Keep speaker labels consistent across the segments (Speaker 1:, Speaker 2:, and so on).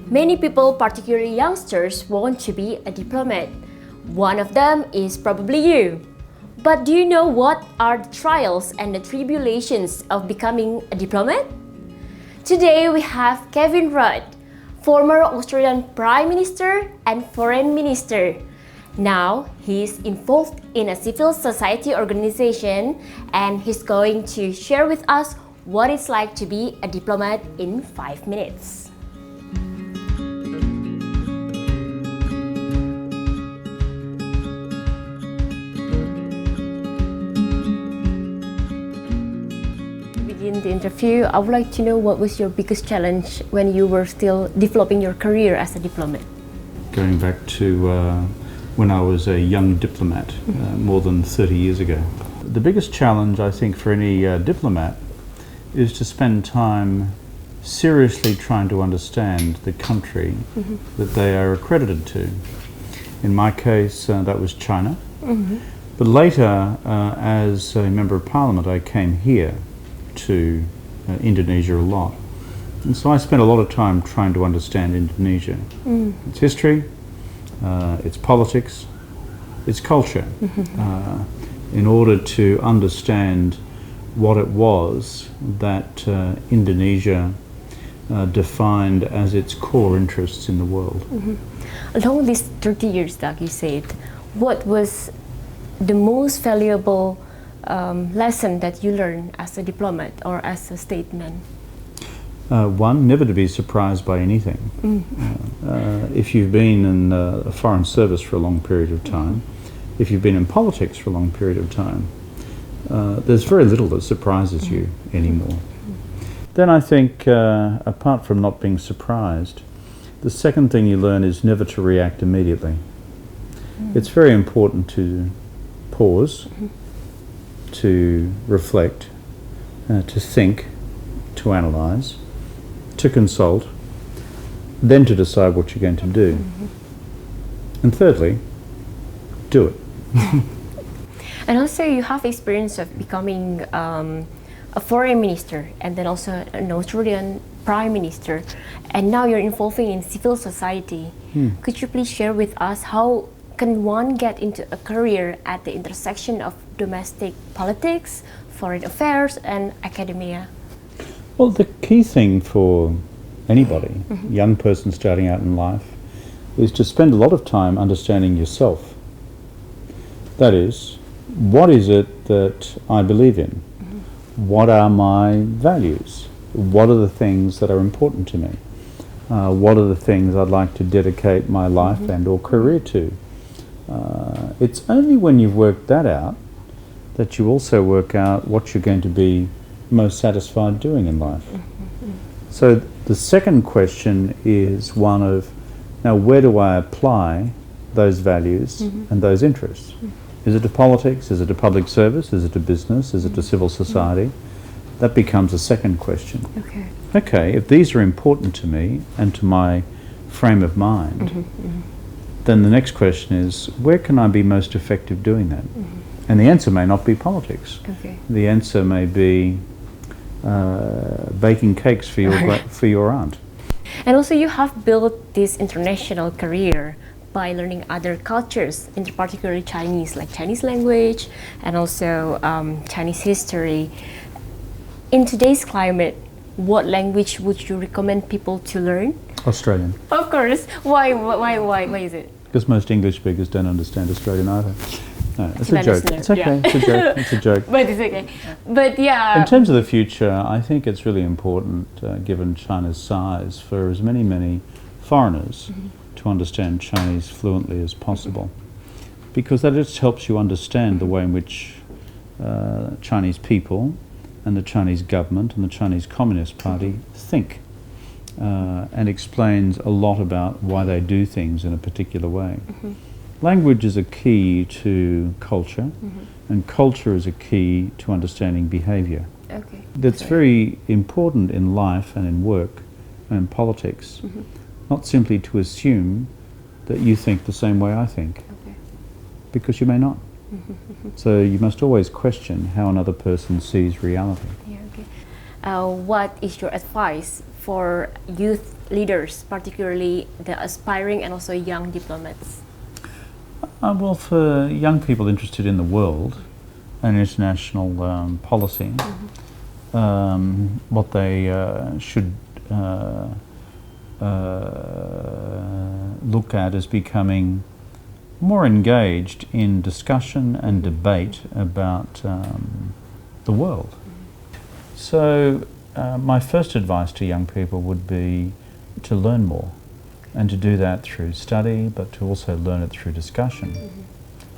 Speaker 1: Many people, particularly youngsters, want to be a diplomat. One of them is probably you. But do you know what are the trials and the tribulations of becoming a diplomat? Today we have Kevin Rudd, former Australian Prime Minister and Foreign Minister. Now he is involved in a civil society organization and he's going to share with us what it's like to be a diplomat in 5 minutes. In the interview, I would like to know what was your biggest challenge when you were still developing your career as a diplomat?
Speaker 2: Going back to when I was a young diplomat, more than 30 years ago. The biggest challenge, I think, for any diplomat is to spend time seriously trying to understand the country that they are accredited to. In my case, that was China. But later, as a Member of Parliament, I came here to Indonesia a lot. And so I spent a lot of time trying to understand Indonesia, its history, its politics, its culture, in order to understand what it was that Indonesia defined as its core interests in the world.
Speaker 1: Along these 30 years, like you said, what was the most valuable lesson that you learned as a diplomat or as a statesman?
Speaker 2: One, never to be surprised by anything. If you've been in a foreign service for a long period of time, if you've been in politics for a long period of time, there's very little that surprises you anymore. Then I think, apart from not being surprised, the second thing you learn is never to react immediately. It's very important to pause, to reflect, to think, to analyse, to consult, then to decide what you're going to do. And thirdly, do it.
Speaker 1: And also you have experience of becoming a foreign minister and then also an Australian Prime Minister, and now you're involving in civil society. Could you please share with us how can one get into a career at the intersection of domestic politics, foreign affairs, and academia?
Speaker 2: Well, the key thing for anybody, young person starting out in life, is to spend a lot of time understanding yourself. That is, what is it that I believe in? What are my values? What are the things that are important to me? What are the things I'd like to dedicate my life and or career to? It's only when you've worked that out that you also work out what you're going to be most satisfied doing in life. So the second question is one of, now where do I apply those values and those interests? Is it to politics? Is it to public service? Is it to business? Is it to civil society? That becomes a second question. Okay, if these are important to me and to my frame of mind, then the next question is, where can I be most effective doing that? And the answer may not be politics. The answer may be baking cakes for your aunt.
Speaker 1: And also you have built this international career by learning other cultures, in particular Chinese, like Chinese language and also Chinese history. In today's climate, what language would you recommend people to learn?
Speaker 2: Australian.
Speaker 1: Of course. Why is it?
Speaker 2: Because most English speakers don't understand Australian either. No, it's a joke. It's okay.
Speaker 1: Yeah.
Speaker 2: It's a joke. It's a joke.
Speaker 1: But it's okay. But yeah.
Speaker 2: In terms of the future, I think it's really important, given China's size, for as many foreigners to understand Chinese fluently as possible, because that just helps you understand the way in which Chinese people and the Chinese government and the Chinese Communist Party think, and explains a lot about why they do things in a particular way. Language is a key to culture, and culture is a key to understanding behaviour. That's very important in life and in work and in politics, not simply to assume that you think the same way I think, because you may not. So you must always question how another person sees reality.
Speaker 1: What is your advice for youth leaders, particularly the aspiring and also young diplomats?
Speaker 2: Well, for young people interested in the world and international policy, what they should look at is becoming more engaged in discussion and debate about the world. So my first advice to young people would be to learn more, and to do that through study, but to also learn it through discussion.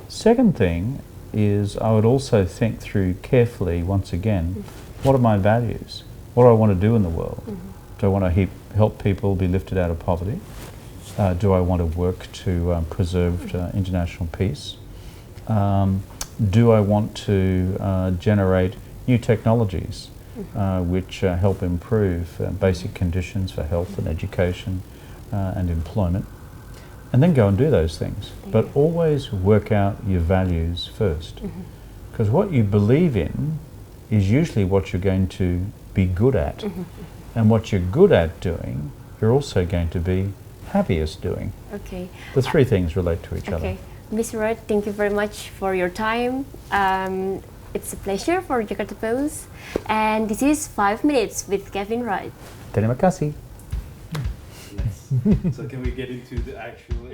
Speaker 2: Second thing is I would also think through carefully, once again, what are my values? What do I want to do in the world? Do I want to help people be lifted out of poverty? Do I want to work to preserve international peace? Do I want to generate new technologies which help improve basic conditions for health and education and employment? And then go and do those things. But always work out your values first. Because what you believe in is usually what you're going to be good at. And what you're good at doing, you're also going to be happiest doing.
Speaker 1: Okay.
Speaker 2: The three things relate to each other.
Speaker 1: Ms. Wright, thank you very much for your time. It's a pleasure for Jakarta Post. And this is 5 Minutes with Kevin Wright.
Speaker 2: Terima kasih.
Speaker 3: So can we get into the actual...